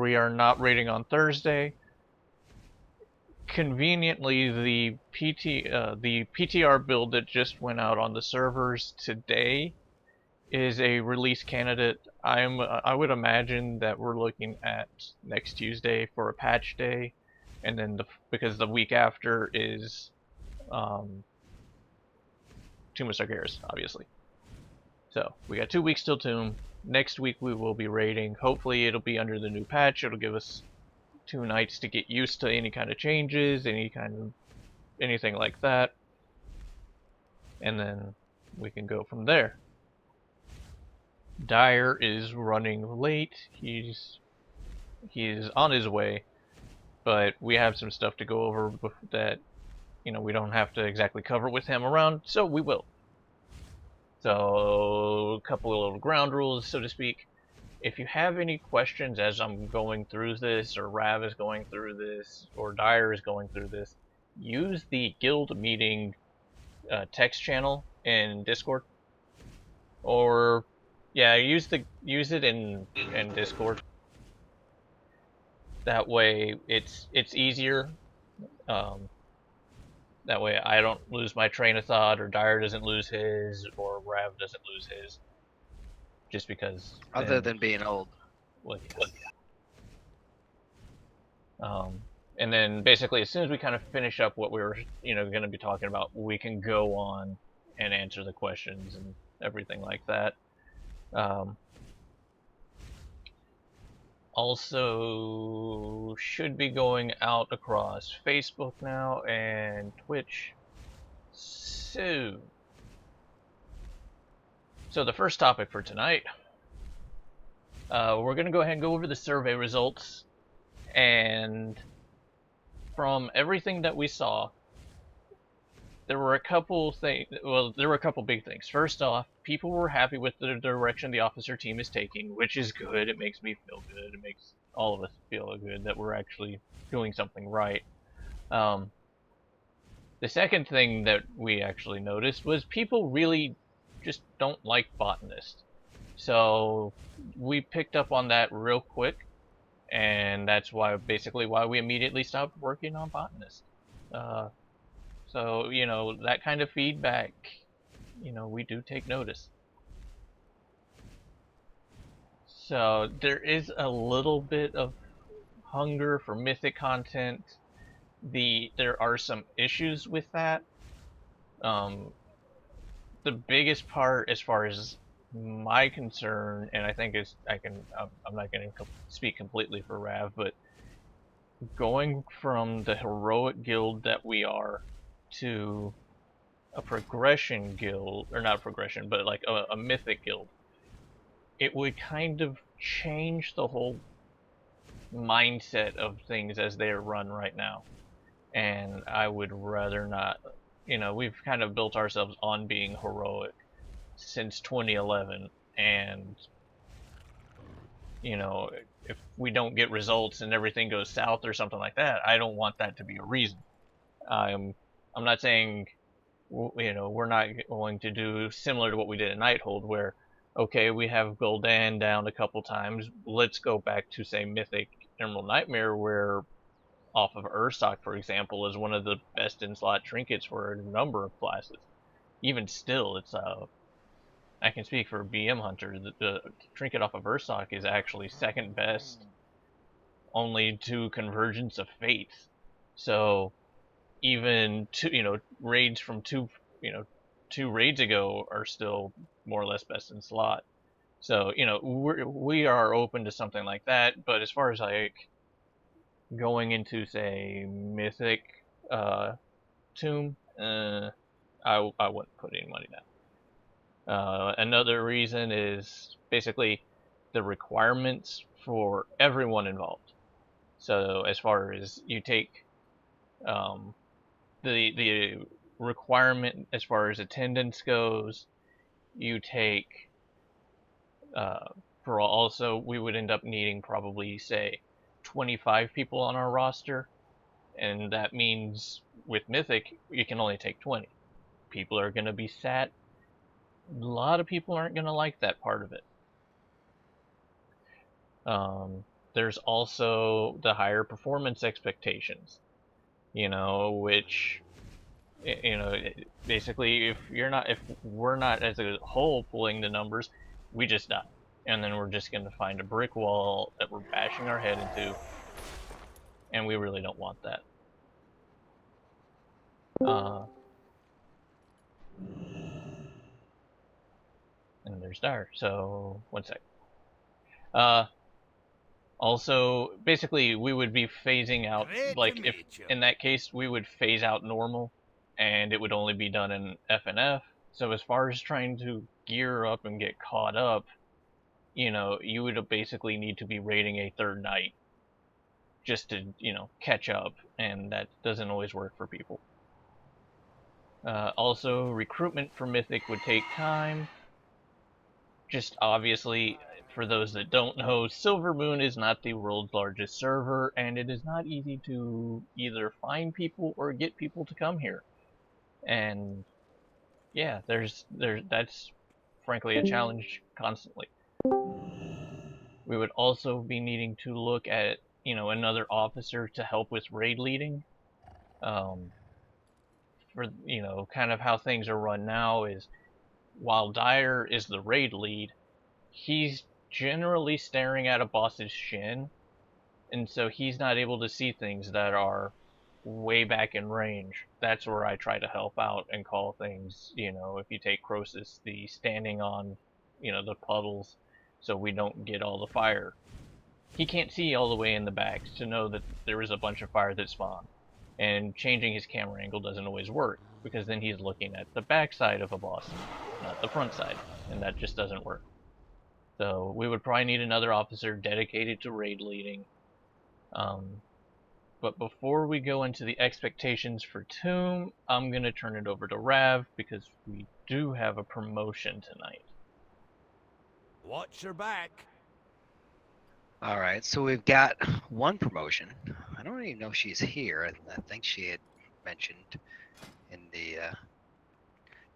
we are not raiding on Thursday. Conveniently, the PTR build that just went out on the servers today is a release candidate. I would imagine that we're looking at next Tuesday for a patch day, and then because the week after is Tomb of Sargeras, obviously. So we got 2 weeks till Tomb. Next week we will be raiding. Hopefully it'll be under the new patch. It'll give us 2 nights to get used to any kind of changes, anything like that, and then we can go from there. Dyer is running late. He's on his way, but we have some stuff to go over that we don't have to exactly cover with him around, so we will. So a couple of little ground rules, so to speak. If you have any questions as I'm going through this, or Rav is going through this, or Dyer is going through this, use the guild meeting text channel in Discord, or use it in Discord. That way it's easier. That way I don't lose my train of thought, or Dyer doesn't lose his, or Rav doesn't lose his. Just because. Other than being old. Well, and then basically, as soon as we kind of finish up what we were, going to be talking about, we can go on and answer the questions and everything like that. Also, should be going out across Facebook now and Twitch soon. So the first topic for tonight, we're going to go ahead and go over the survey results, and from everything that we saw, there were a couple things. Well, there were a couple big things. First off, people were happy with the direction the officer team is taking, which is good. It makes me feel good. It makes all of us feel good that we're actually doing something right. The second thing that we actually noticed was people really just don't like Botanist. So we picked up on that real quick, and that's basically why we immediately stopped working on Botanist. So, that kind of feedback, we do take notice. So there is a little bit of hunger for mythic content. There are some issues with that. The biggest part, as far as my concern, and I think I'm not going to speak completely for Rav, but going from the heroic guild that we are to a progression guild, or not progression, but like a mythic guild, it would kind of change the whole mindset of things as they are run right now. And I would rather not. We've kind of built ourselves on being heroic since 2011, and if we don't get results and everything goes south or something like that, I don't want that to be a reason. I'm not saying we're not going to do similar to what we did at Nighthold, where okay, we have Gul'dan down a couple times, let's go back to, say, Mythic Emerald Nightmare, where off of Ursoc, for example, is one of the best in-slot trinkets for a number of classes. Even still, it's I can speak for BM Hunter, the trinket off of Ursoc is actually second best, only to Convergence of Fate. So even raids from two raids ago are still more or less best in slot. So we are open to something like that. But as far as like going into, say, Mythic Tomb, I wouldn't put any money down. Another reason is basically the requirements for everyone involved. So as far as you take the requirement as far as attendance goes, you take for also we would end up needing probably, say, 25 people on our roster, and that means with Mythic you can only take 20. People are going to be sat. A lot of people aren't going to like that part of it. there's also the higher performance expectations, which, basically if we're not as a whole pulling the numbers, we just die. And then we're just going to find a brick wall that we're bashing our head into, and we really don't want that. And there's Dire. So, one sec. Also, basically, we would be phasing out, like, if in that case, we would phase out normal, and it would only be done in FNF. So as far as trying to gear up and get caught up, you would basically need to be raiding a third night just to, catch up, and that doesn't always work for people. Also, recruitment for Mythic would take time. Just obviously, for those that don't know, Silvermoon is not the world's largest server, and it is not easy to either find people or get people to come here. And yeah, that's frankly a challenge constantly. We would also be needing to look at, another officer to help with raid leading. For, kind of how things are run now is, while Dire is the raid lead, he's generally staring at a boss's shin, and so he's not able to see things that are way back in range. That's where I try to help out and call things, if you take Crosis, the standing on, the puddles so we don't get all the fire. He can't see all the way in the back to know that there is a bunch of fire that spawned. And changing his camera angle doesn't always work, because then he's looking at the back side of a boss, not the front side, and that just doesn't work. So we would probably need another officer dedicated to raid leading. But before we go into the expectations for Tomb, I'm going to turn it over to Rav, because we do have a promotion tonight. Watch your back. All right, so we've got one promotion. I don't even know if she's here. I think she had mentioned in the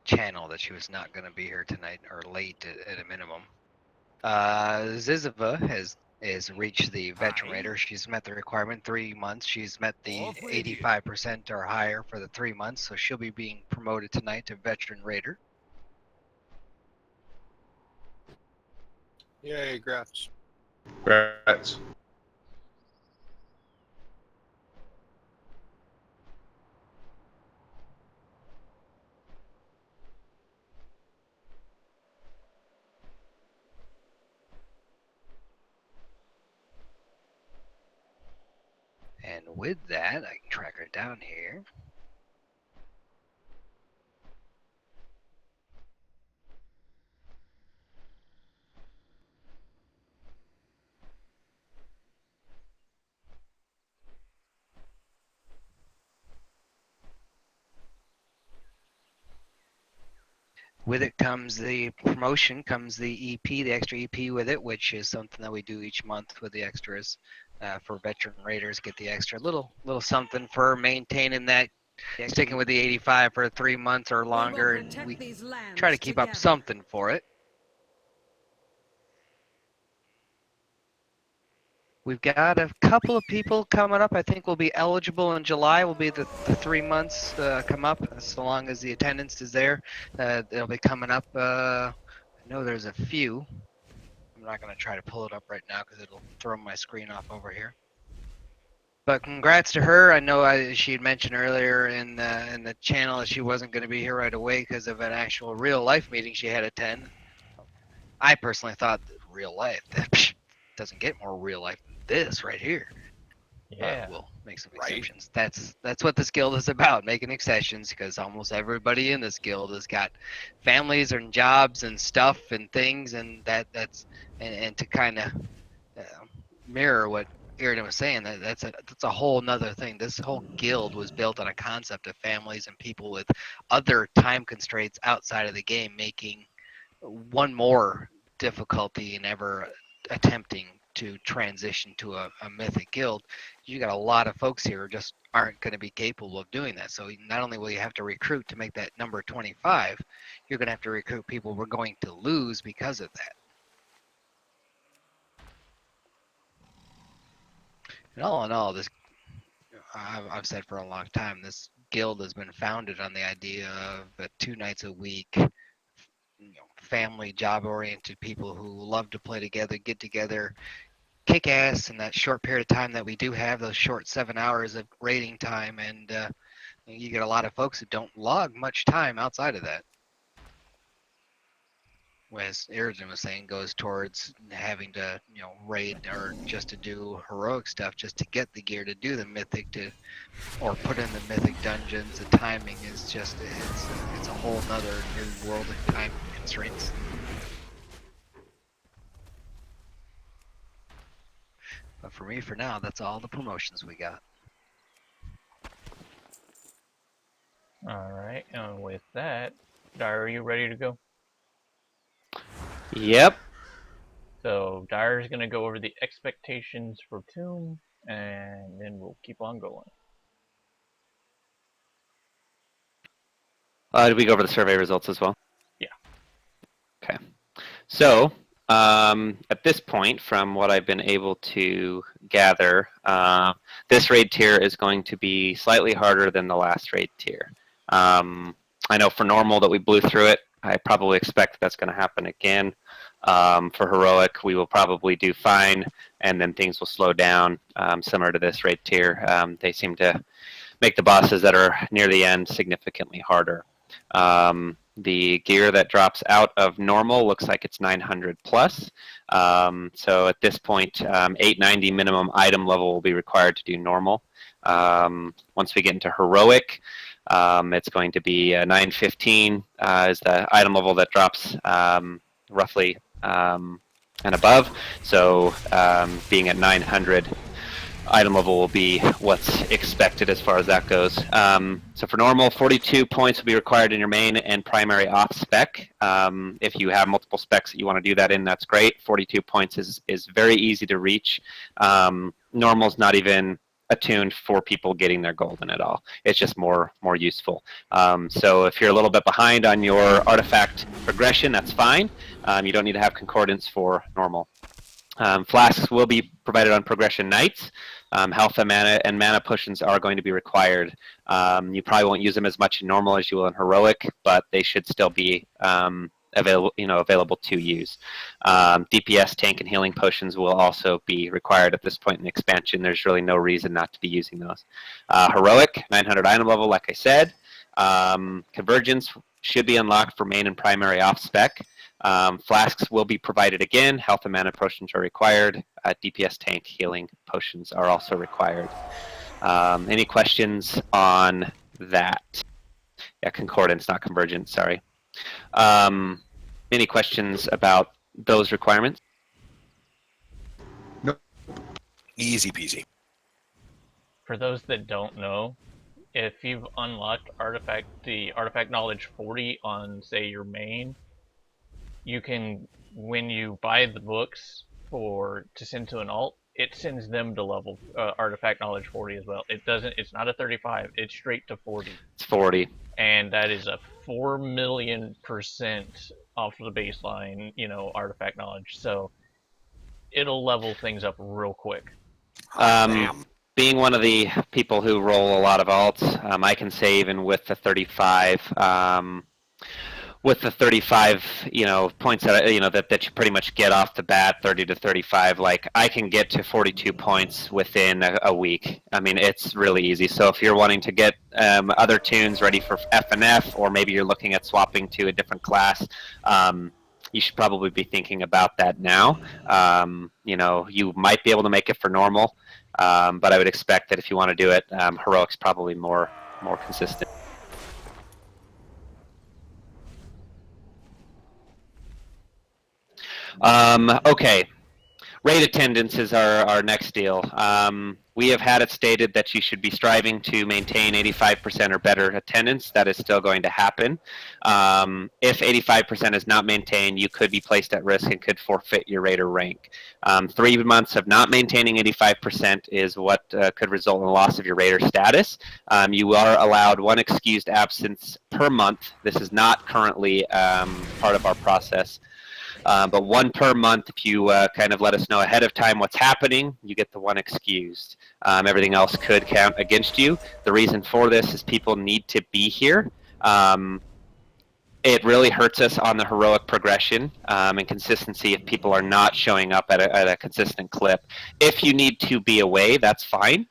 channel that she was not going to be here tonight, or late at a minimum. Zizova has reached the veteran raider. She's met the requirement, 3 months. She's met the 85% or higher for the 3 months, so she'll be being promoted tonight to veteran raider. Yay, graphs. Congrats. And with that, I can track her down here. With it comes the promotion, comes the EP, the extra EP with it, which is something that we do each month with the extras for veteran raiders. Get the extra little something for maintaining that, sticking with the 85 for 3 months or longer, and we try to keep up something for it. We've got a couple of people coming up. I think will be eligible in July. Will be the 3 months come up, so long as the attendance is there. They'll be coming up. I know there's a few. I'm not going to try to pull it up right now because it'll throw my screen off over here. But congrats to her. I know she had mentioned earlier in the channel that she wasn't going to be here right away because of an actual real life meeting she had to attend. I personally thought that real life doesn't get more real life than this right here. Yeah. We'll make some exceptions. Right. That's what this guild is about, making exceptions, because almost everybody in this guild has got families and jobs and stuff and things, and that's to kind of mirror what Iridan was saying, that's a whole nother thing. This whole guild was built on a concept of families and people with other time constraints outside of the game, making one more difficulty in ever attempting to transition to a mythic guild. You got a lot of folks here who just aren't going to be capable of doing that. So not only will you have to recruit to make that number 25, you're going to have to recruit people we're going to lose because of that. And all in all, this I've said for a long time, this guild has been founded on the idea of 2 nights a week, family, job-oriented people who love to play together, get together, kick ass in that short period of time that we do have, those short 7 hours of raiding time, and you get a lot of folks who don't log much time outside of that. As Irigen was saying, goes towards having to, raid or just to do heroic stuff, just to get the gear to do the mythic or put in the mythic dungeons. The timing is just, it's a whole nother new world of time constraints. But for me, for now, that's all the promotions we got. All right, and with that, Dyer, are you ready to go? Yep. So Dyer's gonna go over the expectations for Tomb, and then we'll keep on going. Did we go over the survey results as well? Yeah. Okay. So, at this point, from what I've been able to gather, this raid tier is going to be slightly harder than the last raid tier. I know for normal that we blew through it. I probably expect that's going to happen again. For heroic, we will probably do fine, and then things will slow down, similar to this raid tier. They seem to make the bosses that are near the end significantly harder. The gear that drops out of normal looks like it's 900 plus. So at this point, 890 minimum item level will be required to do normal. Once we get into heroic, it's going to be 915 is the item level that drops roughly and above. So being at 900, item level will be what's expected as far as that goes. So for normal, 42 points will be required in your main and primary off spec. If you have multiple specs that you want to do that in, that's great. 42 points is very easy to reach. Normal's not even attuned for people getting their golden at all. It's just more useful. So if you're a little bit behind on your artifact progression, that's fine. You don't need to have concordance for normal. Flasks will be provided on progression nights. Health and mana potions are going to be required. You probably won't use them as much in normal as you will in heroic, but they should still be available to use. DPS, tank, and healing potions will also be required at this point in the expansion. There's really no reason not to be using those. Heroic, 900 item level, like I said. Convergence should be unlocked for main and primary off spec. Flasks will be provided again. Health and mana potions are required. DPS, tank, healing potions are also required. Any questions on that? Yeah, concordance, not convergence, sorry. Any questions about those requirements? Nope. Easy peasy. For those that don't know, if you've unlocked the artifact knowledge 40 on, say, your main, you can, when you buy the books to send to an alt, it sends them to level artifact knowledge 40 as well. It's not a 35, it's straight to 40. It's 40. And that is a 4,000,000% off the baseline, artifact knowledge. So it'll level things up real quick. Being one of the people who roll a lot of alts, I can say even with the 35, points that that you pretty much get off the bat, 30 to 35, like I can get to 42 points within a week. I mean, it's really easy. So if you're wanting to get other tunes ready for FNF, or maybe you're looking at swapping to a different class, you should probably be thinking about that now. You might be able to make it for normal, but I would expect that if you want to do it, heroic's probably more consistent. Okay, raid attendance is our next deal. We have had it stated that you should be striving to maintain 85% or better attendance. That is still going to happen. If 85% is not maintained, you could be placed at risk and could forfeit your raider rank. 3 months of not maintaining 85% is what could result in the loss of your raider status. You are allowed 1 excused absence per month. This is not currently part of our process. But one per month, if you kind of let us know ahead of time what's happening, you get the one excused. Everything else could count against you. The reason for this is people need to be here. It really hurts us on the heroic progression and consistency if people are not showing up at a consistent clip. If you need to be away, that's fine.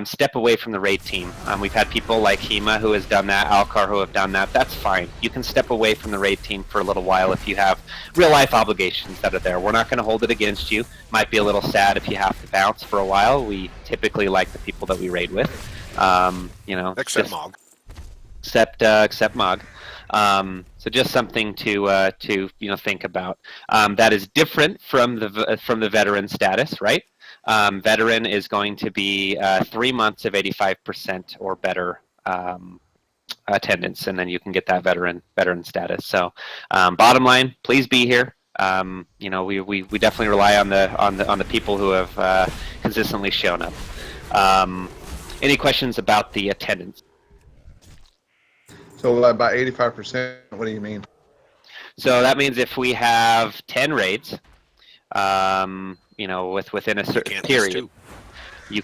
Step away from the raid team. We've had people like Hema who has done that, Alcar who have done that. That's fine. You can step away from the raid team for a little while if you have real life obligations that are there. We're not going to hold it against you. Might be a little sad if you have to bounce for a while. We typically like the people that we raid with. Except Mog. Except Mog. So just something to think about. That is different from the veteran status, right? Veteran is going to be 3 months of 85% or better attendance, and then you can get that veteran status. So bottom line, please be here. We definitely rely on the people who have consistently shown up. Any questions about the attendance? So about 85%, what do you mean? So that means if we have 10 raids, within a certain period, you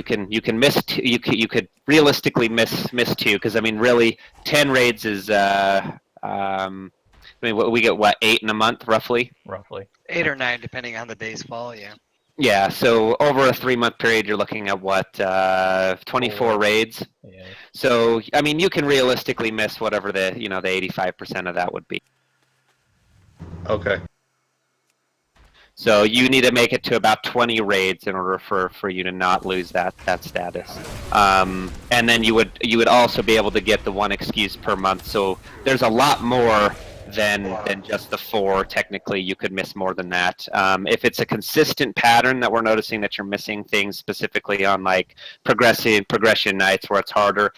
can miss two, you could realistically miss two, because I mean really 10 raids is we get 8 in a month roughly. 8 or 9 depending on the day's fall. Yeah. Yeah, so over a 3-month period, you're looking at 24 raids. Yeah. So I mean, you can realistically miss whatever the 85% of that would be. Okay. So you need to make it to about 20 raids in order for you to not lose that status. And then you would also be able to get the one excuse per month. So there's a lot more than just the 4. Technically, you could miss more than that. If it's a consistent pattern that we're noticing that you're missing things specifically on like progression nights where it's harder,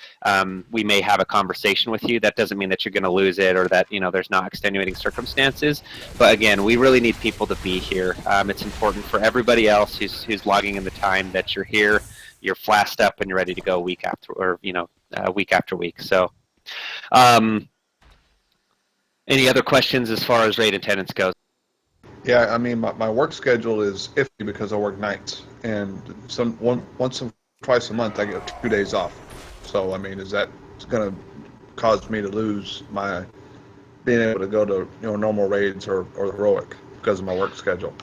we may have a conversation with you. That doesn't mean that you're going to lose it or that there's not extenuating circumstances. But again, we really need people to be here. It's important for everybody else who's logging in the time that you're here, you're flashed up, and you're ready to go week after week. So. Any other questions as far as raid attendance goes? Yeah, I mean, my work schedule is iffy because I work nights, and once or twice a month I get 2 days off. So, I mean, is that going to cause me to lose my being able to go to normal raids or heroic because of my work schedule?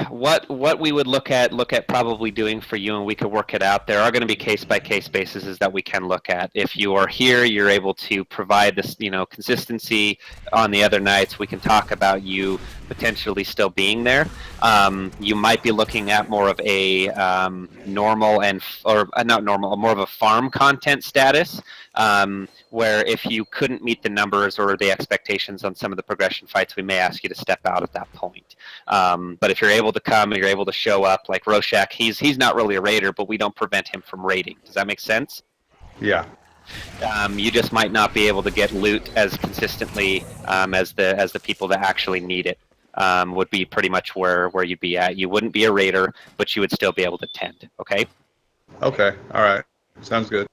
What we would look at probably doing for you, and we could work it out. There are going to be case-by-case bases that we can look at. If you are here, you're able to provide this, consistency on the other nights. We can talk about you potentially still being there. You might be looking at more of a more of a farm content status, where if you couldn't meet the numbers or the expectations on some of the progression fights, we may ask you to step out at that point. But if you're able to come and you're able to show up, like Rorschach, he's not really a raider, but we don't prevent him from raiding. Does that make sense? Yeah. You just might not be able to get loot as consistently as the people that actually need it. Would be pretty much where you'd be at. You wouldn't be a raider, but you would still be able to tend. Okay. Okay. All right. Sounds good.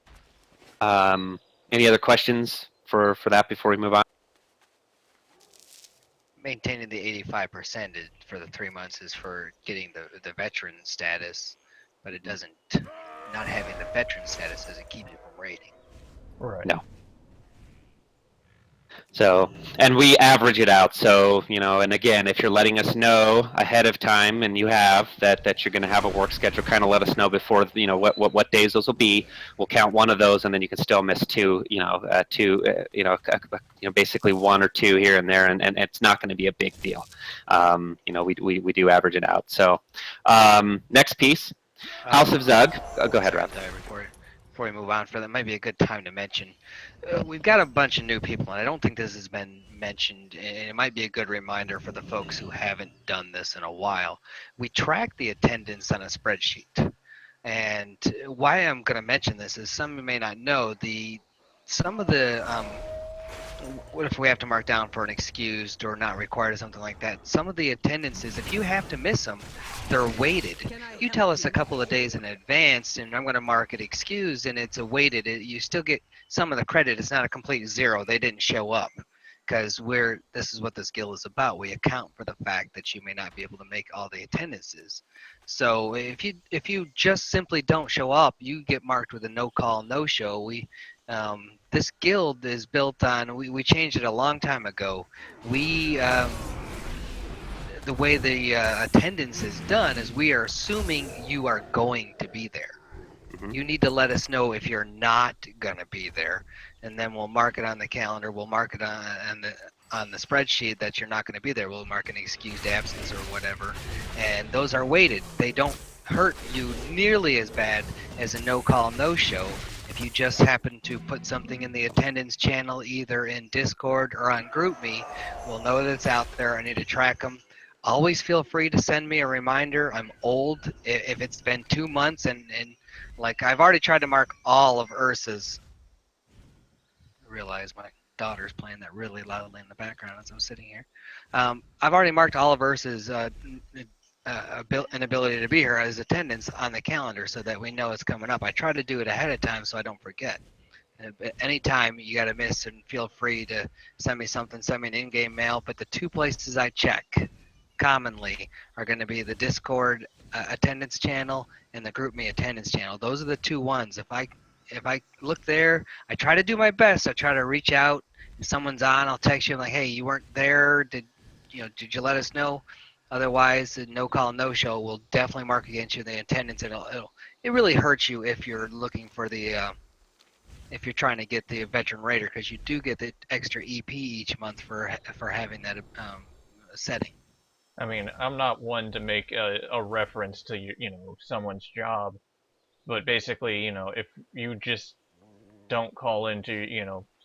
Any other questions for that before we move on? Maintaining the 85% for the 3 months is for getting the veteran status, but it doesn't. Not having the veteran status doesn't keep you from raiding. Right. No. So, and we average it out. So, and again, if you're letting us know ahead of time, and you have that you're going to have a work schedule, kind of let us know before, what days those will be. We'll count one of those, and then you can still miss 2, basically 1 or 2 here and there, and it's not going to be a big deal. We do average it out. So, next piece, House of Zug. Go ahead, Rob. Before we move on, that might be a good time to mention. We've got a bunch of new people, and I don't think this has been mentioned, and it might be a good reminder for the folks who haven't done this in a while. We track the attendance on a spreadsheet, and why I'm going to mention this is some of you may not know some of the what if we have to mark down for an excused or not required or something like that? Some of the attendances, if you have to miss them, they're weighted. You tell us a couple of days in advance, and I'm going to mark it excused, and it's a weighted. You still get some of the credit. It's not a complete 0. They didn't show up. because this is what this guild is about. We account for the fact that you may not be able to make all the attendances. So if you just simply don't show up, you get marked with a no call, no show. This guild is built on, we changed it a long time ago. The way the attendance is done is we are assuming you are going to be there. You need to let us know if you're not going to be there, and then we'll mark it on the calendar. We'll mark it on the spreadsheet that you're not going to be there. We'll mark an excused absence or whatever, and those are weighted. They don't hurt you nearly as bad as a no-call, no-show. If you just happen to put something in the attendance channel, either in Discord or on GroupMe, we'll know that it's out there. I need to track them. Always feel free to send me a reminder. I'm old. If it's been 2 months and like I've already tried to mark all of Ursa's. I realize my daughter's playing that really loudly in the background as I'm sitting here. I've already marked all of Ursa's inability to be here as attendance on the calendar so that we know it's coming up. I try to do it ahead of time so I don't forget. Anytime you got to miss, and feel free to send me something, send me an in-game mail. But the 2 places I check commonly are going to be the Discord attendance channel and the GroupMe attendance channel. Those are the 2 ones. If I look there, I try to do my best. I try to reach out. If someone's on, I'll text you. I'm like, hey, you weren't there. Did you let us know? Otherwise, the no call, no show will definitely mark against you the attendance. It really hurts you if you're looking for if you're trying to get the veteran raider, because you do get the extra EP each month for having that setting. I mean, I'm not one to make a reference to someone's job, but basically, if you just don't call into,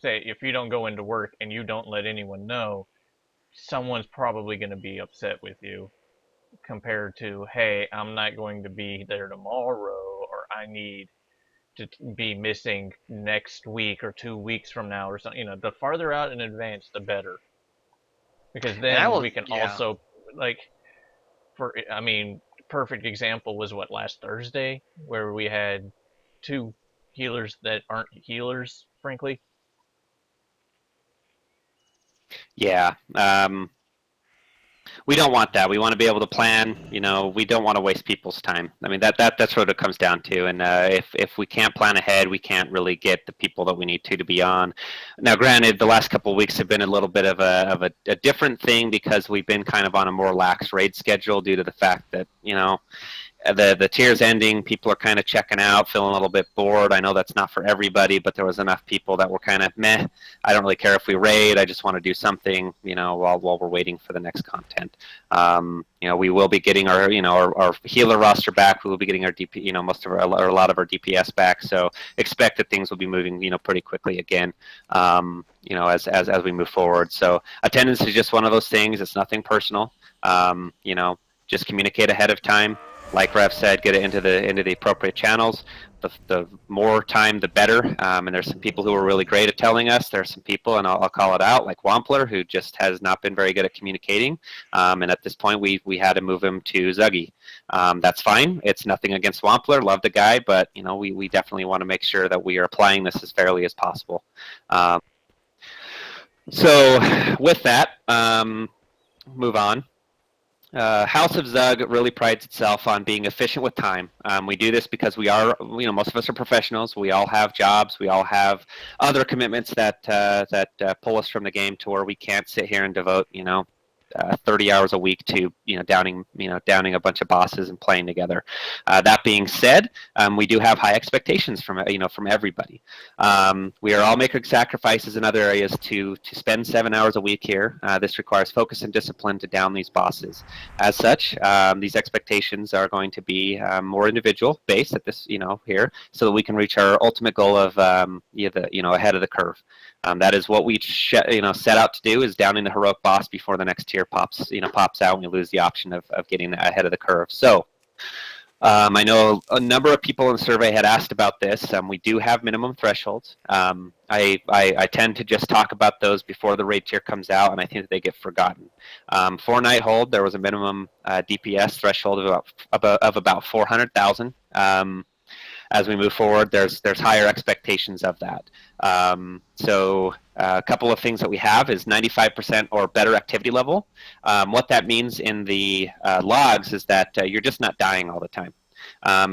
say if you don't go into work and you don't let anyone know, someone's probably going to be upset with you compared to, hey, I'm not going to be there tomorrow, or I need to be missing next week or 2 weeks from now or something. The farther out in advance, the better. Because then we can also, perfect example was last Thursday, where we had 2 healers that aren't healers, frankly. Yeah. We don't want that. We want to be able to plan. We don't want to waste people's time. I mean, that's what it comes down to. And if we can't plan ahead, we can't really get the people that we need to be on. Now, granted, the last couple of weeks have been a little bit of a different thing because we've been kind of on a more lax raid schedule due to the fact that the tier's ending. People are kind of checking out, feeling a little bit bored. I know that's not for everybody, but there was enough people that were kind of meh. I don't really care if we raid. I just want to do something, while we're waiting for the next content. We will be getting our healer roster back. We will be getting our DP, a lot of our DPS back. So expect that things will be moving, pretty quickly again. As we move forward. So attendance is just one of those things. It's nothing personal. Just communicate ahead of time. Like Rev said, get it into the appropriate channels. The more time, the better. And there's some people who are really great at telling us. There are some people, and I'll call it out, like Wampler, who just has not been very good at communicating. And at this point, we had to move him to Zuggy. That's fine. It's nothing against Wampler. Love the guy, but we definitely want to make sure that we are applying this as fairly as possible. So with that, move on. House of Zug really prides itself on being efficient with time. We do this because we are, most of us are professionals. We all have jobs. We all have other commitments that pull us from the game to where we can't sit here and devote, 30 hours a week to downing a bunch of bosses and playing together. That being said, we do have high expectations from everybody. We are all making sacrifices in other areas to spend 7 hours a week here. This requires focus and discipline to down these bosses. As such, these expectations are going to be more individual based at this here, so that we can reach our ultimate goal of ahead of the curve. That is what we set out to do, is downing the heroic boss before the next tier pops out, and we lose the option of getting ahead of the curve. So I know a number of people in the survey had asked about this. We do have minimum thresholds. I tend to just talk about those before the raid tier comes out, and I think that they get forgotten. For Nighthold, there was a minimum DPS threshold of about 400,000. as we move forward, there's higher expectations of that. So a couple of things that we have is 95% or better activity level. What that means in the logs is that you're just not dying all the time.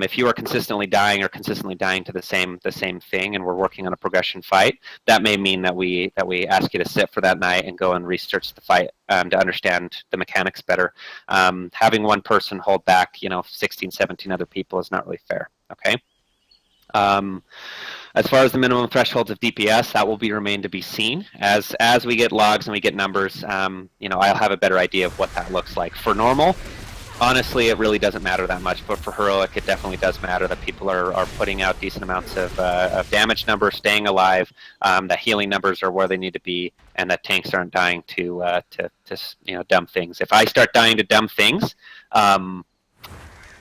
If you are consistently dying to the same thing, and we're working on a progression fight, that may mean that we ask you to sit for that night and go and research the fight to understand the mechanics better. Having one person hold back, 16, 17 other people is not really fair. Okay. As far as the minimum thresholds of DPS, that will remain to be seen. As we get logs and we get numbers, I'll have a better idea of what that looks like. For normal, honestly, it really doesn't matter that much, but for heroic, it definitely does matter that people are putting out decent amounts of damage numbers, staying alive, that healing numbers are where they need to be, and that tanks aren't dying to dumb things. If I start dying to dumb things,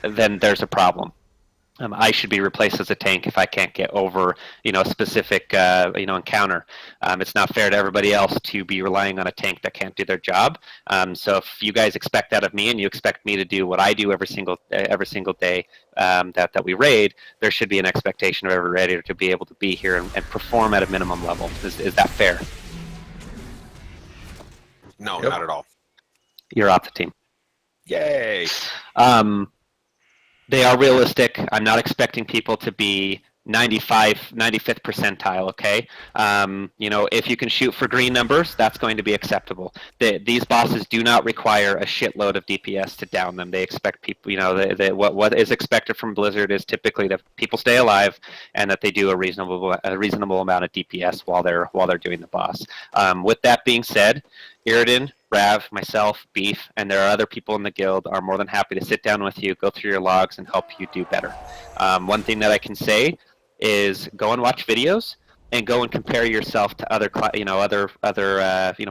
then there's a problem. I should be replaced as a tank if I can't get over, a specific, encounter. It's not fair to everybody else to be relying on a tank that can't do their job. So if you guys expect that of me, and you expect me to do what I do every single day that we raid, there should be an expectation of every raider to be able to be here and perform at a minimum level. Is that fair? No, Yep. not at all. You're off the team. Yay! They are realistic. I'm not expecting people to be 95th percentile, okay? If you can shoot for green numbers, that's going to be acceptable. These bosses do not require a shitload of DPS to down them. They expect people, what is expected from Blizzard is typically that people stay alive and that they do a reasonable amount of DPS while they're doing the boss. With that being said, Irridan, Rav, myself, Beef, and there are other people in the guild are more than happy to sit down with you, go through your logs, and help you do better. One thing that I can say is go and watch videos and go and compare yourself to other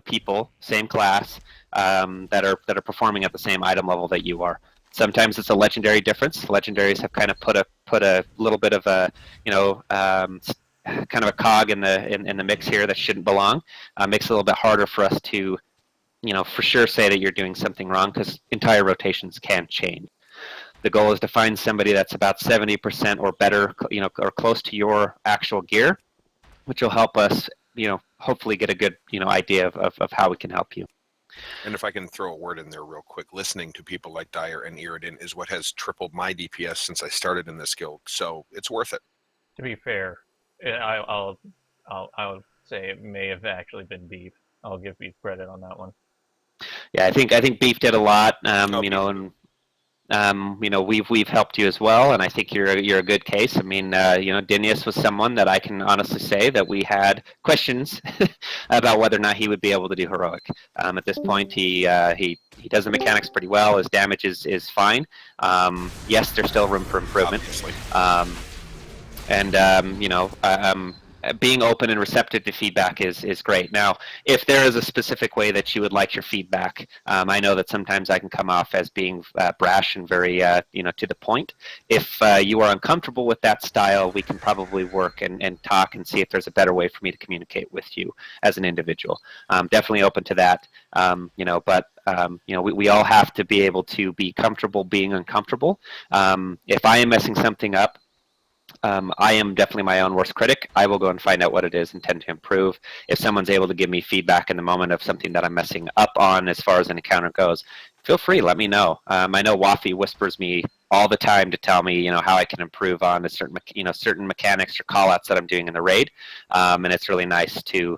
people, same class, that are performing at the same item level that you are. Sometimes it's a legendary difference. Legendaries have kind of put a little bit of a kind of a cog in the mix here that shouldn't belong. Makes it a little bit harder for us to, for sure say that you're doing something wrong, because entire rotations can change. The goal is to find somebody that's about 70% or better, or close to your actual gear, which will help us, hopefully get a good, idea of how we can help you. And if I can throw a word in there real quick, listening to people like Dyer and Irridan is what has tripled my DPS since I started in this guild, so it's worth it. To be fair, I'll say it may have actually been Beef. I'll give Beef credit on that one. Yeah, I think Beef did a lot, we've helped you as well, and I think you're a good case. I mean, Dinius was someone that I can honestly say that we had questions about whether or not he would be able to do heroic. At this point, he does the mechanics pretty well. His damage is fine. Yes, there's still room for improvement. Being open and receptive to feedback is great. Now, if there is a specific way that you would like your feedback, I know that sometimes I can come off as being brash and very, to the point. If you are uncomfortable with that style, we can probably work and talk and see if there's a better way for me to communicate with you as an individual. Definitely open to that, we all have to be able to be comfortable being uncomfortable. If I am messing something up, I am definitely my own worst critic. I will go and find out what it is and tend to improve. If someone's able to give me feedback in the moment of something that I'm messing up on as far as an encounter goes, feel free, let me know. I know Wafi whispers me all the time to tell me, how I can improve on a certain mechanics or callouts that I'm doing in the raid, and it's really nice to,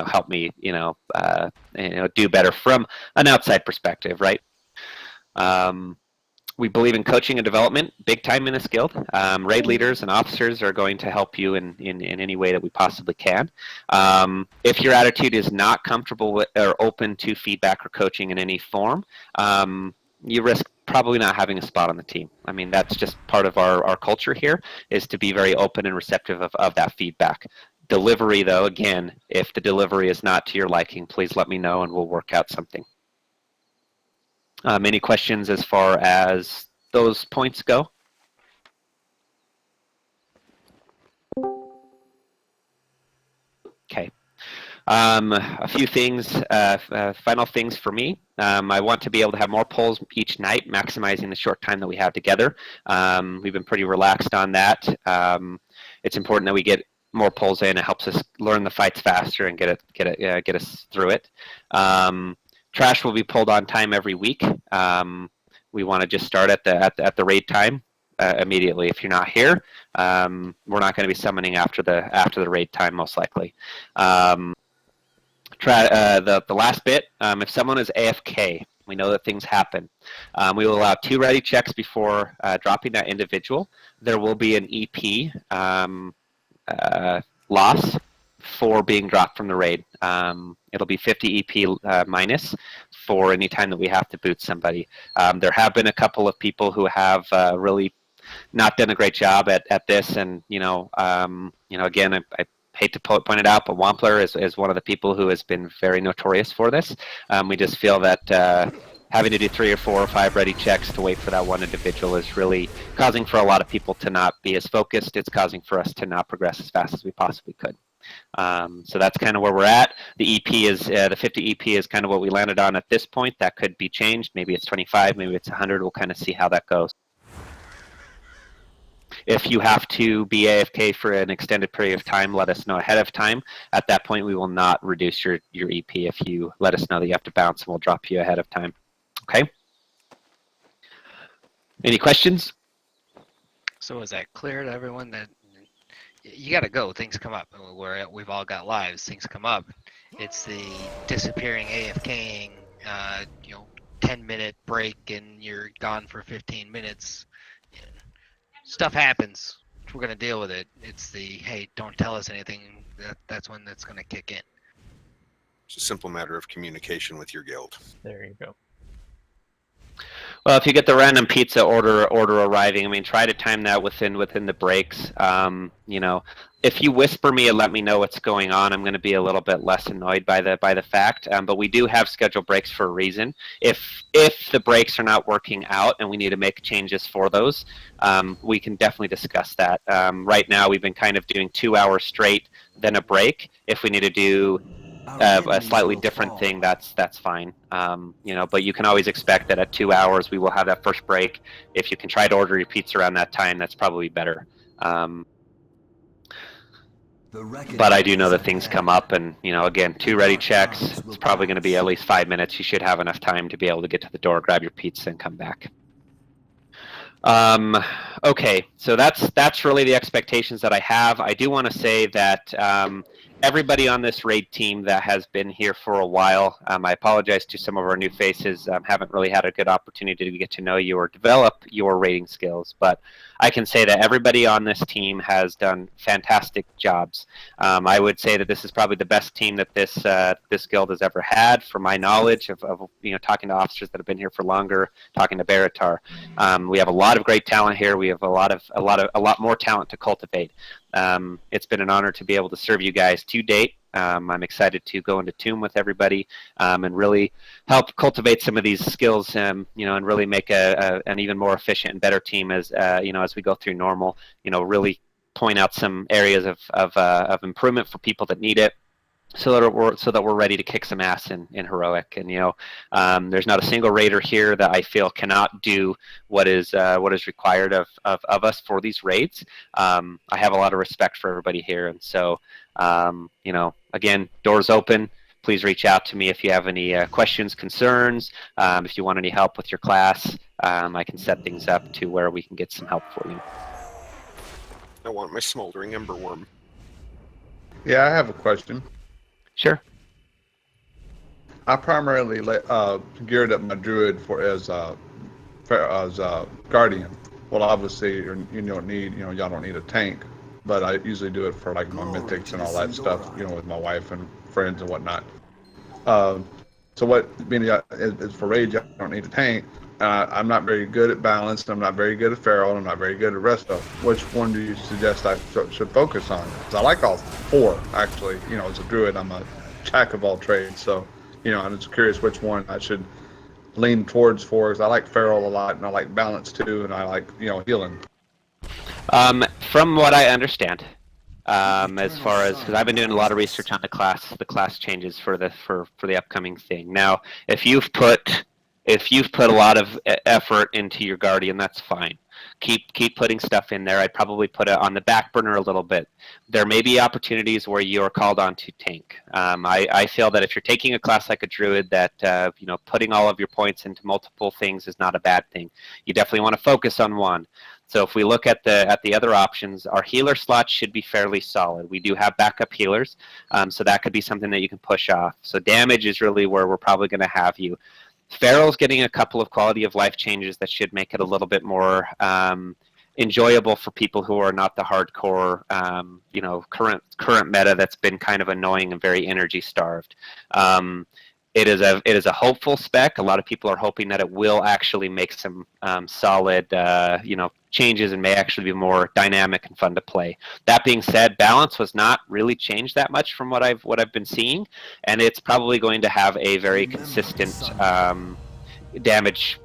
help me, do better from an outside perspective, right? We believe in coaching and development big time in this guild. Raid leaders and officers are going to help you in any way that we possibly can. If your attitude is not comfortable with or open to feedback or coaching in any form, you risk probably not having a spot on the team. I mean, that's just part of our culture here, is to be very open and receptive of that feedback. Delivery, though, again, if the delivery is not to your liking, please let me know and we'll work out something. Any questions as far as those points go? Okay. A few things, final things for me. I want to be able to have more polls each night, maximizing the short time that we have together. We've been pretty relaxed on that. It's important that we get more polls in. It helps us learn the fights faster and get us through it. Trash will be pulled on time every week. We want to just start at the raid time immediately. If you're not here, we're not going to be summoning after the raid time, most likely. The last bit, if someone is AFK, we know that things happen. We will allow 2 ready checks before dropping that individual. There will be an EP loss for being dropped from the raid. It'll be 50 EP minus for any time that we have to boot somebody. There have been a couple of people who have really not done a great job at this, and again, I hate to point it out, but Wampler is one of the people who has been very notorious for this. We just feel that having to do 3 or 4 or 5 ready checks to wait for that one individual is really causing for a lot of people to not be as focused. It's causing for us to not progress as fast as we possibly could. So that's kind of where we're at. The EP is the 50 EP is kind of what we landed on at this point. That could be changed. Maybe it's 25, maybe it's 100. We'll kind of see how that goes. If you have to be AFK for an extended period of time, let us know ahead of time. At that point, we will not reduce your EP if you let us know that you have to bounce, and we'll drop you ahead of time. Okay? Any questions? So is that clear to everyone that you got to go? Things come up. We've all got lives. Things come up. It's the disappearing AFKing, 10-minute break and you're gone for 15 minutes. Stuff happens. We're going to deal with it. It's the, hey, don't tell us anything. That's when that's going to kick in. It's a simple matter of communication with your guild. There you go. Well, if you get the random pizza order arriving, I mean, try to time that within the breaks. If you whisper me and let me know what's going on, I'm going to be a little bit less annoyed by the fact. But we do have scheduled breaks for a reason. If the breaks are not working out and we need to make changes for those, we can definitely discuss that. Right now, we've been kind of doing 2 hours straight, then a break. If we need to do a slightly different thing, that's fine. But you can always expect that at 2 hours we will have that first break. If you can try to order your pizza around that time, that's probably better. But I do know that things come up, and again, 2 ready checks. It's probably going to be at least 5 minutes. You should have enough time to be able to get to the door, grab your pizza, and come back. Okay, so that's really the expectations that I have. I do want to say that everybody on this raid team that has been here for a while, I apologize to some of our new faces. Haven't really had a good opportunity to get to know you or develop your raiding skills, but I can say that everybody on this team has done fantastic jobs. I would say that this is probably the best team that this guild has ever had, from my knowledge of talking to officers that have been here for longer, talking to Baratar. We have a lot of great talent here. We have a lot more talent to cultivate. It's been an honor to be able to serve you guys to date. I'm excited to go into Tomb with everybody and really help cultivate some of these skills, and really make an even more efficient and better team as we go through normal. Really point out some areas of improvement for people that need it, so that we're ready to kick some ass in heroic. And there's not a single raider here that I feel cannot do what is required of us for these raids. I have a lot of respect for everybody here, and so again, doors open. Please reach out to me if you have any questions, concerns. If you want any help with your class, I can set things up to where we can get some help for you. I want my smoldering ember worm. Yeah, I have a question. Sure. I primarily geared up my druid as guardian. Well, obviously you don't need y'all don't need a tank, but I usually do it for like my mythics and all that stuff. With my wife and friends and whatnot. So what being is for rage, I don't need a tank. I'm not very good at balance. I'm not very good at feral. I'm not very good at rest of. Which one do you suggest I should focus on? Because I like all 4 actually. As a druid, I'm a jack of all trades. So, I'm just curious which one I should lean towards for. Because I like feral a lot, and I like balance too, and I like healing. From what I understand, as far as, because I've been doing a lot of research on the class changes for the upcoming thing. Now, if you've put a lot of effort into your Guardian, that's fine. Keep putting stuff in there. I'd probably put it on the back burner a little bit. There may be opportunities where you're called on to tank. I feel that if you're taking a class like a Druid, that putting all of your points into multiple things is not a bad thing. You definitely want to focus on one. So if we look at the other options, our healer slots should be fairly solid. We do have backup healers, so that could be something that you can push off. So damage is really where we're probably going to have you. Feral's getting a couple of quality of life changes that should make it a little bit more enjoyable for people who are not the hardcore, current meta that's been kind of annoying and very energy starved. It is a hopeful spec. A lot of people are hoping that it will actually make some solid, changes and may actually be more dynamic and fun to play. That being said, balance was not really changed that much from what I've been seeing, and it's probably going to have a very consistent damage,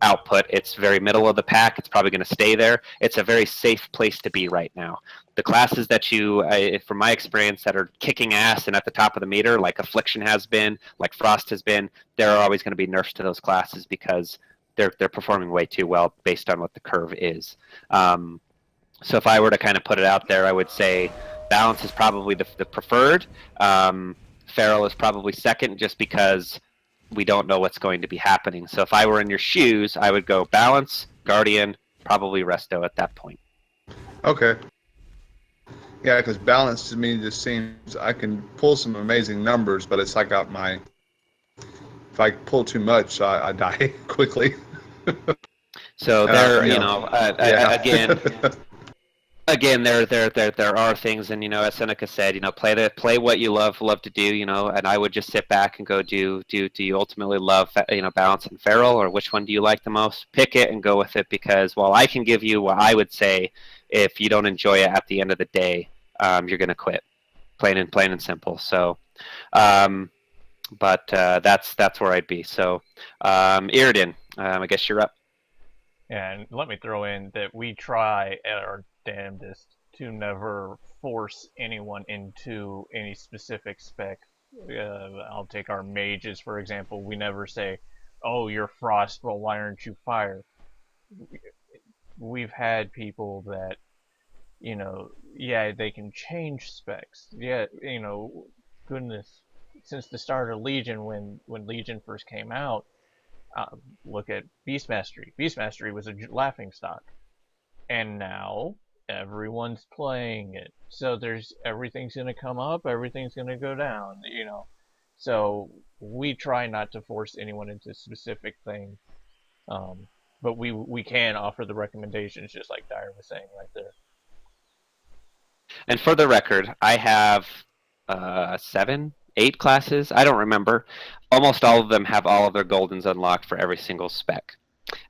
output. It's very middle of the pack. It's probably going to stay there. It's a very safe place to be right now. The classes that from my experience, that are kicking ass and at the top of the meter, like Affliction has been, like Frost has been, there are always going to be nerfs to those classes because they're performing way too well based on what the curve is. So if I were to kind of put it out there, I would say balance is probably the preferred. Feral is probably second, just because we don't know what's going to be happening. So if I were in your shoes, I would go balance, Guardian, probably Resto at that point. Okay. Yeah, because balance to me just seems I can pull some amazing numbers, but it's like if I pull too much, I die quickly. So there, yeah. again, there are things, and as Seneca said, play what you love to do, and I would just sit back and go do you ultimately love balance and feral, or which one do you like the most? Pick it and go with it, because while I can give you what I would say, if you don't enjoy it at the end of the day, you're gonna quit, plain and simple. So but that's where I'd be. So Iridan, I guess you're up. Yeah, and let me throw in that we try at our damnedest to never force anyone into any specific spec. I'll take our mages, for example. We never say, oh, you're frost, well, why aren't you fire? We've had people that, yeah, they can change specs. Yeah, goodness, since the start of Legion, when Legion first came out, look at Beast Mastery. Beast Mastery was a laughingstock, and now everyone's playing it. So everything's gonna come up, everything's gonna go down. So we try not to force anyone into specific things, but we can offer the recommendations, just like Dyer was saying right there. And for the record, I have 7, 8 classes. I don't remember. Almost all of them have all of their goldens unlocked for every single spec.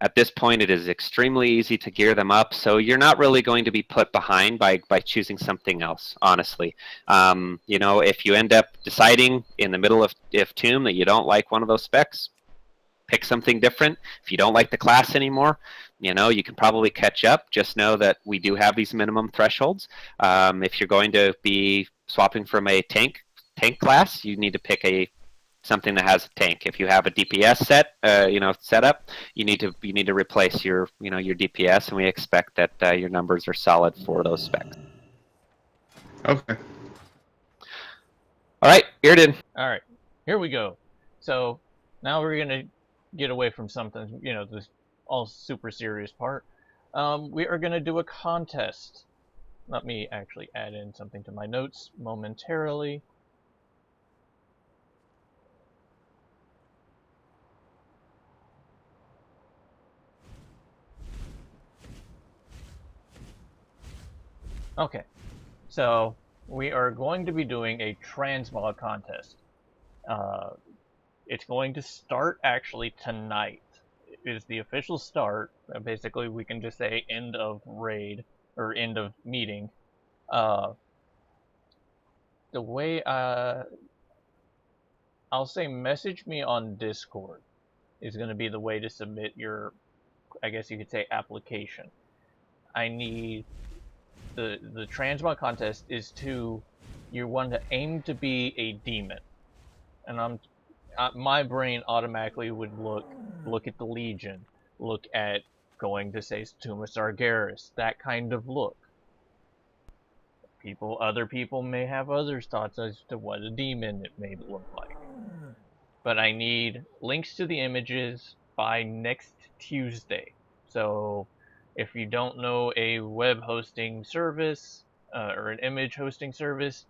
At this point, it is extremely easy to gear them up, so you're not really going to be put behind by choosing something else, honestly. If you end up deciding in the middle of Tomb that you don't like one of those specs, pick something different. If you don't like the class anymore, you can probably catch up. Just know that we do have these minimum thresholds. If you're going to be swapping from a tank class, you need to pick something that has a tank. If you have a DPS setup, you need to replace your DPS, and we expect that your numbers are solid for those specs. Okay. All right, Iridan. All right, here we go. So now we're gonna get away from something, this all super serious part. We are gonna do a contest. Let me actually add in something to my notes momentarily. Okay, so we are going to be doing a transmog contest. It's going to start actually tonight. It is the official start. Basically, we can just say end of raid or end of meeting. The way I'll say message me on Discord is going to be the way to submit your, I guess you could say, application. I need the transmog contest is you want to aim to be a demon, and my brain automatically would look at the Legion, look at going to say Tumas Argaris, that kind of look. Other people may have other thoughts as to what a demon it may look like. But I need links to the images by next Tuesday. So if you don't know a web hosting service or an image hosting service,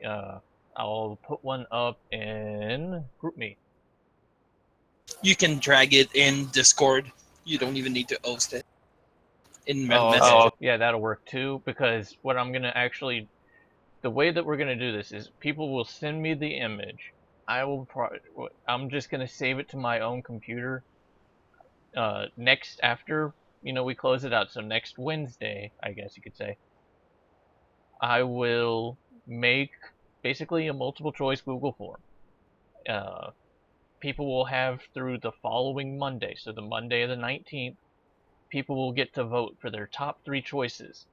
I'll put one up in GroupMe. You can drag it in Discord. You don't even need to host it. In Oh, Messenger. yeah, that'll work too, because what I'm gonna the way that we're gonna do this is people will send me the image. I'm just gonna save it to my own computer. After we close it out, so next Wednesday, I guess you could say, I will make basically a multiple choice Google form. People will have through the following Monday, so the Monday of the 19th, people will get to vote for their top 3 choices.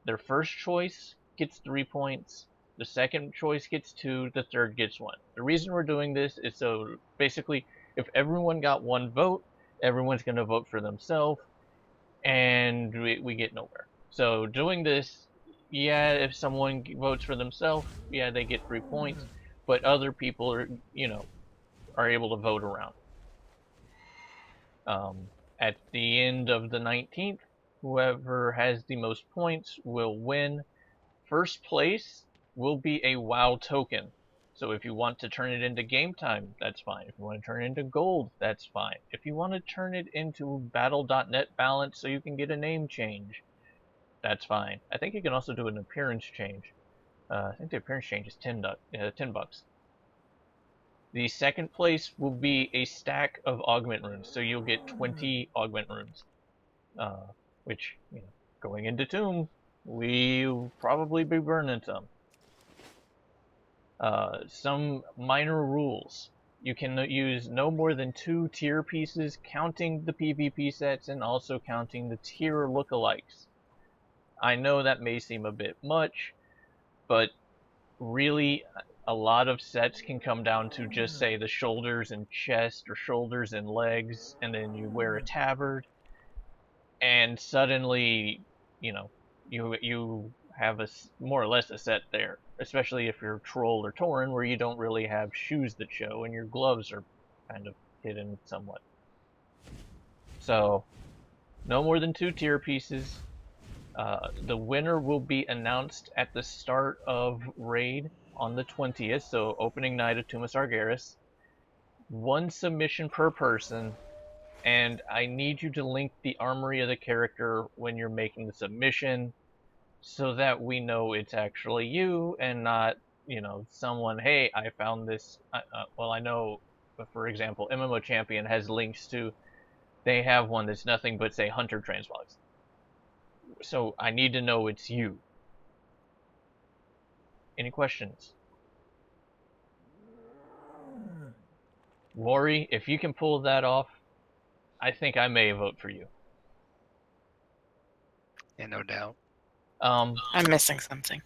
Their first choice gets 3 points, the second choice gets 2, the third gets 1. The reason we're doing this is so basically if everyone got 1 vote, everyone's going to vote for themselves, and we get nowhere. So doing this, yeah, if someone votes for themselves, yeah, they get 3 points, but other people are able to vote around. At the end of the 19th, whoever has the most points will win. First place will be a WoW token. So if you want to turn it into game time, that's fine. If you want to turn it into gold, that's fine. If you want to turn it into battle.net balance so you can get a name change, that's fine. I think you can also do an appearance change. I think the appearance change is $10. The second place will be a stack of augment runes, so you'll get 20 augment runes. Which, going into Tomb, we'll probably be burning some. Some minor rules. You can use no more than 2 tier pieces, counting the PvP sets and also counting the tier lookalikes. I know that may seem a bit much, but really, a lot of sets can come down to just say the shoulders and chest or shoulders and legs, and then you wear a tabard, and suddenly, you have more or less a set there, especially if you're Troll or Tauren, where you don't really have shoes that show and your gloves are kind of hidden somewhat. So, no more than 2 tier pieces. The winner will be announced at the start of Raid on the 20th, so opening night of Tumas Argaris. 1 submission per person, and I need you to link the armory of the character when you're making the submission, so that we know it's actually you and not, someone, hey, I found this. Well, I know, for example, MMO Champion has links to, they have one that's nothing but, say, Hunter transmogs. So I need to know it's you. Any questions? Lori, if you can pull that off, I think I may vote for you. Yeah, no doubt. I'm missing something.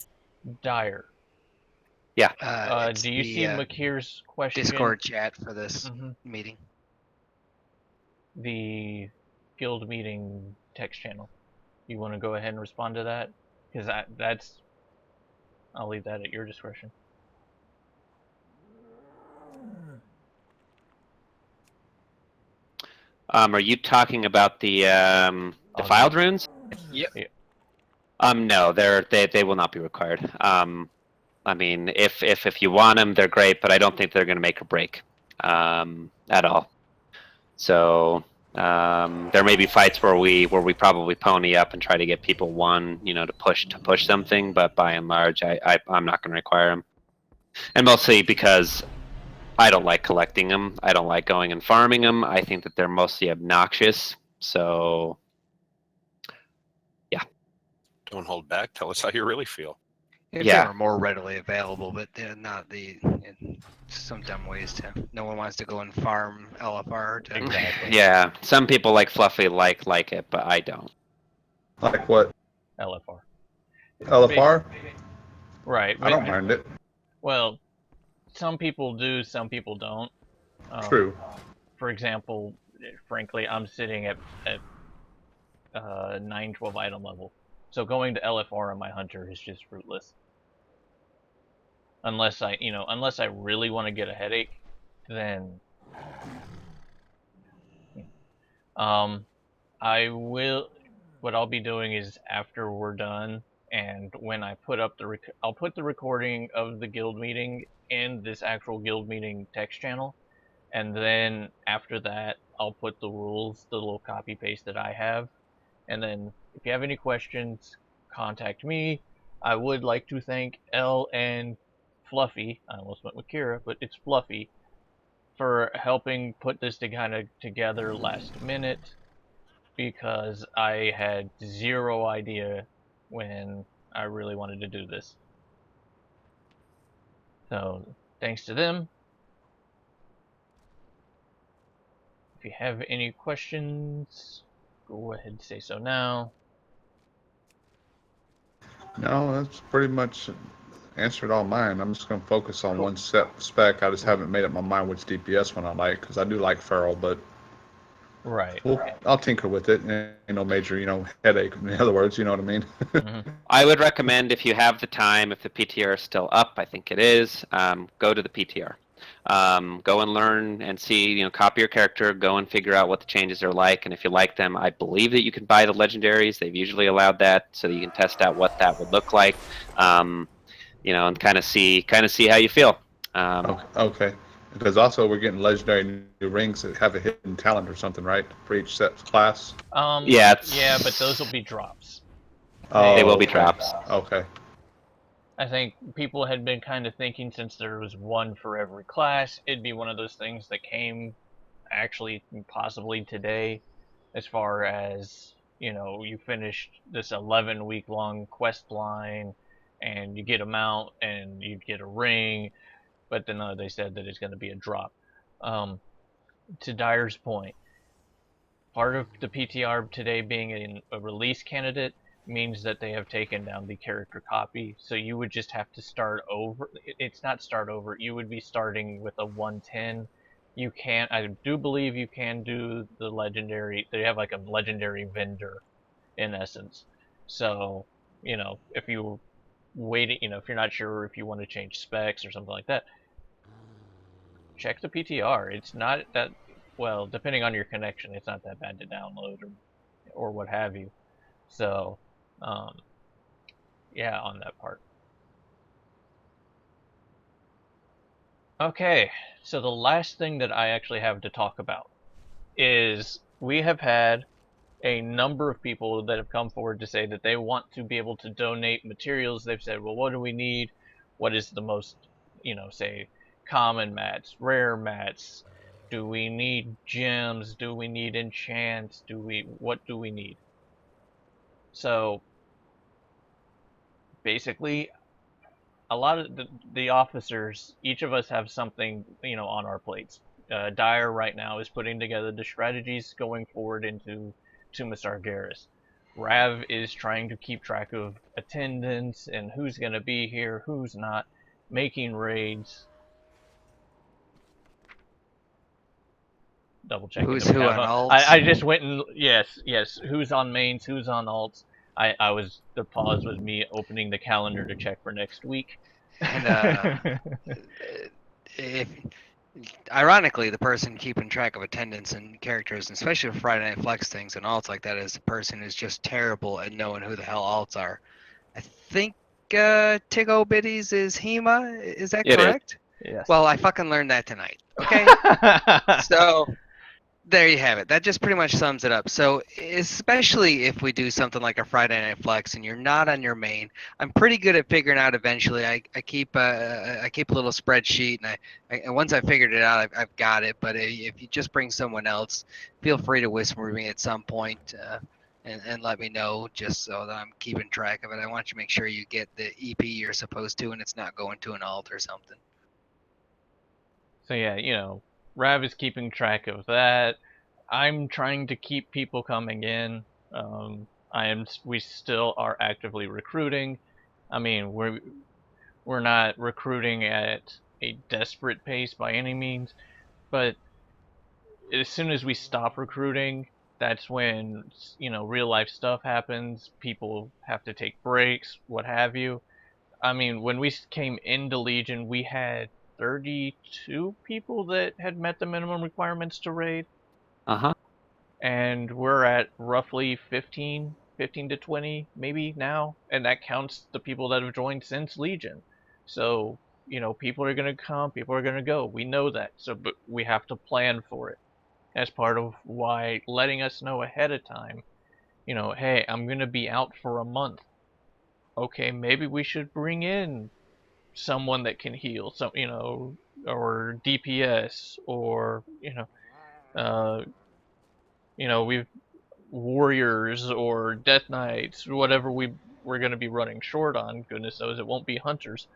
Dyer. Yeah. It's Do you see Makir's question? Discord chat for this Mhm. meeting. The guild meeting text channel. You want to go ahead and respond to that? Because I'll leave that at your discretion. Are you talking about the defiled runes? Yep. Yeah. No, they will not be required. I mean, if you want them, they're great, but I don't think they're going to make or break at all. So there may be fights where we probably pony up and try to get people to push something, but by and large, I'm not going to require them, and mostly because I don't like collecting them. I don't like going and farming them. I think that they're mostly obnoxious. So, yeah. Don't hold back. Tell us how you really feel. If Yeah. they were more readily available, but they're not in some dumb ways to. No one wants to go and farm LFR. Exactly. Yeah, some people like Fluffy like it, but I don't. Like what? LFR. LFR? Right. I don't mind it. Well, some people do, some people don't. True. For example, frankly, I'm sitting at 912 item level, so going to LFR on my hunter is just fruitless. Unless I really want to get a headache, then I will. What I'll be doing is after we're done, and when I put up I'll put the recording of the guild meeting in this actual guild meeting text channel, and then after that, I'll put the rules, the little copy paste that I have, and then if you have any questions, contact me. I would like to thank Elle and Fluffy. I almost went with Kira, but it's Fluffy for helping put this together last minute, because I had zero idea when I really wanted to do this. So, thanks to them. If you have any questions, go ahead and say so now. No, that's pretty much answered all mine. I'm just going to focus on one spec. I just haven't made up my mind which DPS one I like, because I do like Feral, but Right. I'll tinker with it. No major, headache. In other words, you know what I mean? I would recommend, if you have the time, if the PTR is still up, I think it is, go to the PTR. Go and learn and see, copy your character, go and figure out what the changes are like, and if you like them, I believe that you can buy the legendaries. They've usually allowed that, so that you can test out what that would look like, and kind of see how you feel. Okay. Because also we're getting legendary new rings that have a hidden talent or something, right? For each set class. Yeah, but those will be drops. They will be drops. Okay. I think people had been kind of thinking, since there was one for every class, it'd be one of those things that came actually possibly today, as far as, you finished this 11-week long quest line and you get a mount and you get a ring, but then they said that it's going to be a drop. To Dyer's point, part of the PTR today being a release candidate means that they have taken down the character copy, so you would just have to start over. It's not start over, you would be starting with a 110. I do believe you can do the legendary, they have like a legendary vendor in essence. So, if you waiting, if you're not sure if you want to change specs or something like that, check the PTR. It's not that, well, depending on your connection, it's not that bad to download or what have you. So, yeah, on that part. Okay, so the last thing that I actually have to talk about is we have had a number of people that have come forward to say that they want to be able to donate materials. They've said, well, what do we need? What is the most, say, common mats, rare mats? Do we need gems? Do we need enchants? What do we need? So, basically, a lot of the officers, each of us have something, on our plates. Dyer right now is putting together the strategies going forward into Tomb of Sargeras. Rav is trying to keep track of attendance and who's going to be here, who's not, making raids. Double checking. Who's who on alts? I just went and yes, who's on mains, who's on alts. The pause was me opening the calendar to check for next week. And ironically, the person keeping track of attendance and characters, and especially for Friday Night Flex things and alts like that, is the person who's just terrible at knowing who the hell alts are. I think Tigo Biddies is Hema. Is that correct? Yes. Well, I fucking learned that tonight. Okay. So there you have it. That just pretty much sums it up. So especially if we do something like a Friday Night Flex and you're not on your main, I'm pretty good at figuring out eventually. I keep a little spreadsheet, and once I figured it out, I've got it. But if you just bring someone else, feel free to whisper me at some point and let me know, just so that I'm keeping track of it. I want you to make sure you get the EP you're supposed to, and it's not going to an alt or something. So yeah, Rav is keeping track of that. I'm trying to keep people coming in. We still are actively recruiting. I mean, we're not recruiting at a desperate pace by any means, but as soon as we stop recruiting, that's when, you know, real life stuff happens. People have to take breaks, what have you. I mean, when we came into Legion, we had 32 people that had met the minimum requirements to raid, Uh-huh. and we're at roughly 15 to 20 maybe now, and that counts the people that have joined since Legion. So, you know, people are going to come, people are going to go. We know that, so but we have to plan for it. As part of why letting us know ahead of time, you know, hey, I'm going to be out for a month. Okay, maybe we should bring in someone that can heal, some, you know, or DPS, or we've warriors or death knights, whatever we're going to be running short on. Goodness knows it won't be hunters.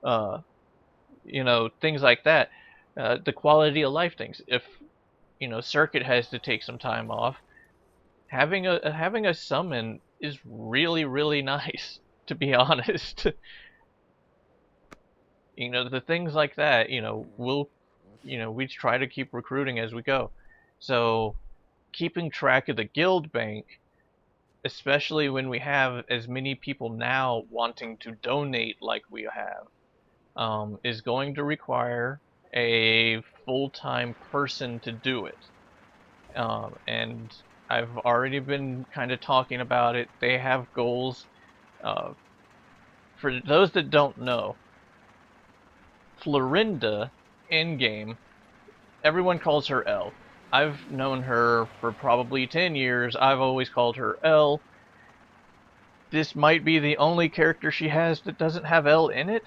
You know, things like that. The quality of life things. If, you know, Circuit has to take some time off, having a summon is really, really nice, to be honest. You know, the things like that, you know, we try to keep recruiting as we go. So keeping track of the guild bank, especially when we have as many people now wanting to donate like we have, is going to require a full-time person to do it. And I've already been kind of talking about it. They have goals. For those that don't know, Florinda, in-game, everyone calls her L. I've known her for probably 10 years. I've always called her L. This might be the only character she has that doesn't have L in it?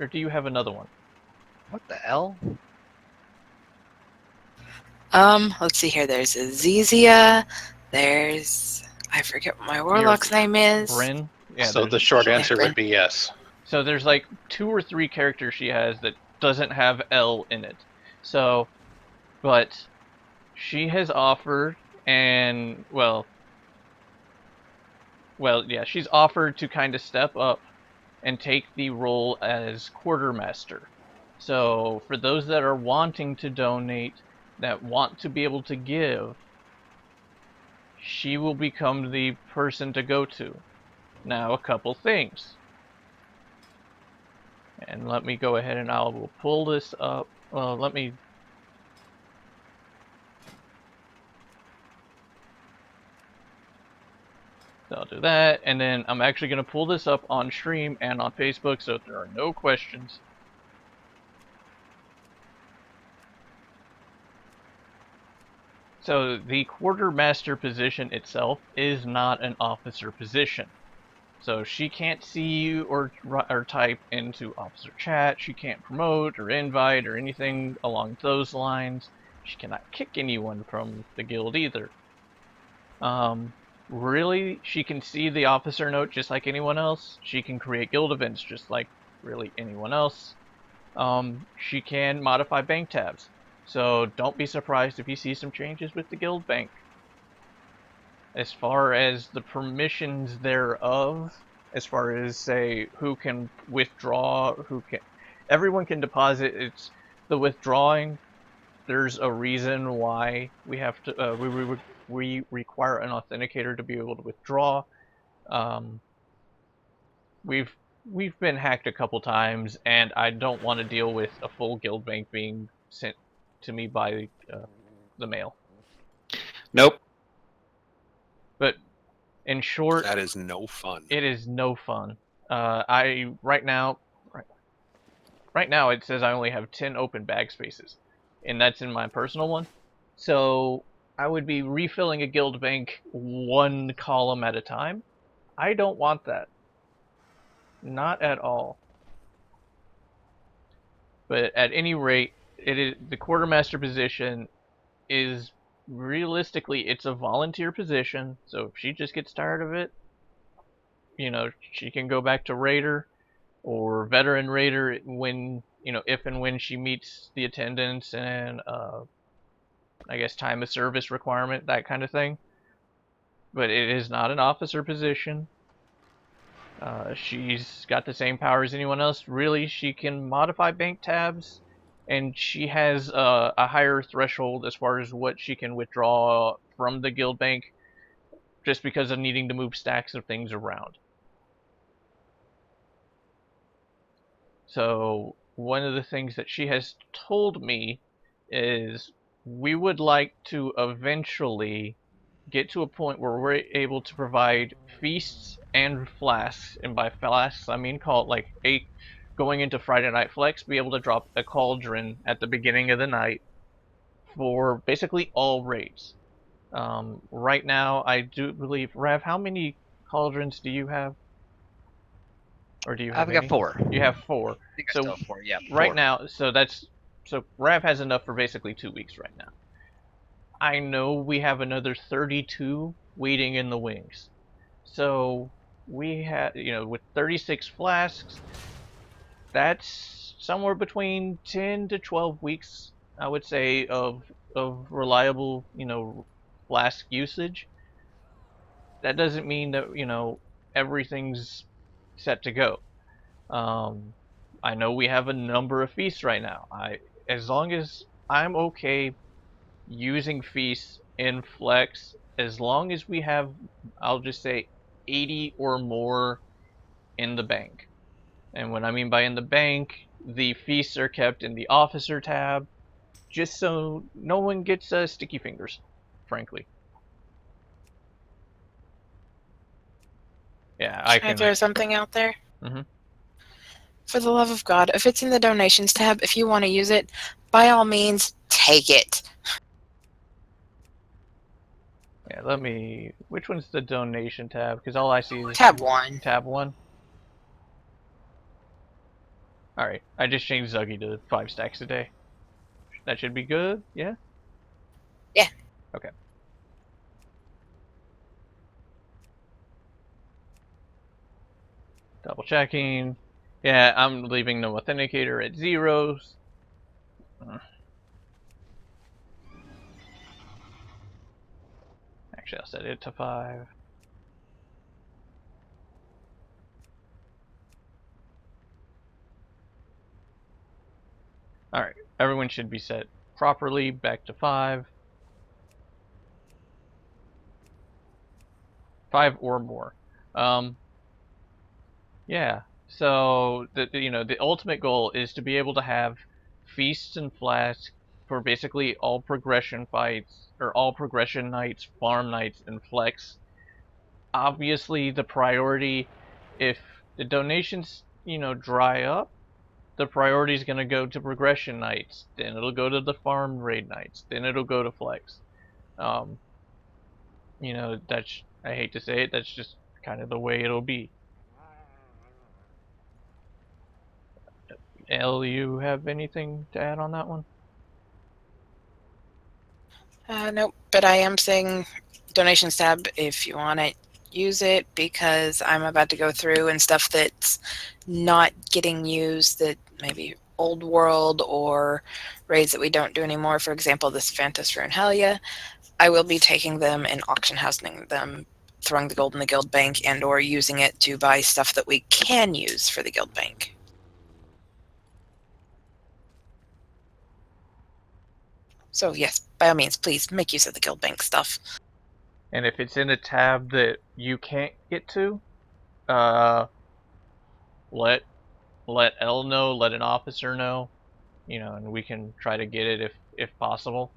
Or do you have another one? What the hell? Let's see here. There's Azizia. There's, I forget what my warlock's name is. Bryn? Yeah, So the short answer Bryn. would be yes. So there's like 2 or 3 characters she has that doesn't have L in it. So, but she has offered, and well, yeah, she's offered to kind of step up and take the role as quartermaster. So for those that are wanting to donate, that want to be able to give, she will become the person to go to. Now, a couple things. And let me go ahead and I will pull this up. Well, let me... So I'll do that, and then I'm actually going to pull this up on stream and on Facebook, so if there are no questions. So the quartermaster position itself is not an officer position. So she can't see you or type into officer chat. She can't promote or invite or anything along those lines. She cannot kick anyone from the guild either. Really, she can see the officer note just like anyone else. She can create guild events just like really anyone else. She can modify bank tabs. So don't be surprised if you see some changes with the guild bank. As far as the permissions thereof, as far as, say, who can withdraw, everyone can deposit. It's the withdrawing. There's a reason why we have to, we require an authenticator to be able to withdraw. We've been hacked a couple times, and I don't want to deal with a full guild bank being sent to me by the mail. Nope. But in short, That is no fun. it is no fun. Right now it says I only have 10 open bag spaces, and that's in my personal one. So I would be refilling a guild bank 1 column at a time. I don't want that. Not at all. But at any rate, it is the quartermaster position is realistically, it's a volunteer position, so if she just gets tired of it, you know, she can go back to Raider or Veteran Raider when, you know, if and when she meets the attendance and, I guess, time of service requirement, that kind of thing. but it is not an officer position. She's got the same power as anyone else. Really, she can modify bank tabs, and she has a higher threshold as far as what she can withdraw from the guild bank, just because of needing to move stacks of things around. So one of the things that she has told me is we would like to eventually get to a point where we're able to provide feasts and flasks, and by flasks I mean going into Friday Night Flex, be able to drop a cauldron at the beginning of the night for basically all raids. Right now, I do believe, Rav, how many cauldrons do you have? Or do you have I've got any? 4. You have 4. I think I So still have 4. Yeah. right 4. now, so Rav has enough for basically 2 weeks right now. I know we have another 32 waiting in the wings. So we have, with 36 flasks, that's somewhere between 10 to 12 weeks, I would say, of reliable, flask usage. That doesn't mean that, everything's set to go. I know we have a number of feasts right now. As long as I'm okay using feasts in Flex, as long as we have, I'll just say, 80 or more in the bank. And what I mean by in the bank, the feasts are kept in the officer tab, just so no one gets sticky fingers, frankly. Yeah, I Can I can. throw something out there? Mhm. For the love of God, if it's in the donations tab, if you want to use it, by all means, take it. Yeah, which one's the donation tab? Because all I see is Tab 1. tab 1. Alright, I just changed Zuggy to 5 stacks a day. That should be good, yeah? Yeah. Okay. Double checking. Yeah, I'm leaving no authenticator at 0s. Actually, I'll set it to 5. Alright, everyone should be set properly, back to 5. 5 or more. Yeah, so the ultimate goal is to be able to have feasts and flasks for basically all progression fights, or all progression nights, farm nights, and flex. Obviously, the priority, if the donations, dry up, the priority is going to go to progression nights, then it'll go to the farm raid nights, then it'll go to flex. That's, I hate to say it, that's just kind of the way it'll be. Elle, you have anything to add on that one? Nope, but I am saying donations tab if you want it, use it, because I'm about to go through and stuff that's not getting used, that maybe old world or raids that we don't do anymore. For example, this Phantos Rune Hellia, I will be taking them and auction housing them, throwing the gold in the guild bank, and or using it to buy stuff that we can use for the guild bank. So yes, by all means, please make use of the guild bank stuff. And if it's in a tab that you can't get to, let Elle know, let an officer know, and we can try to get it if possible.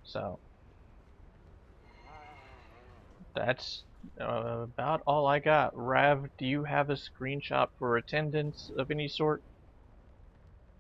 So that's about all I got. Rav, do you have a screenshot for attendance of any sort?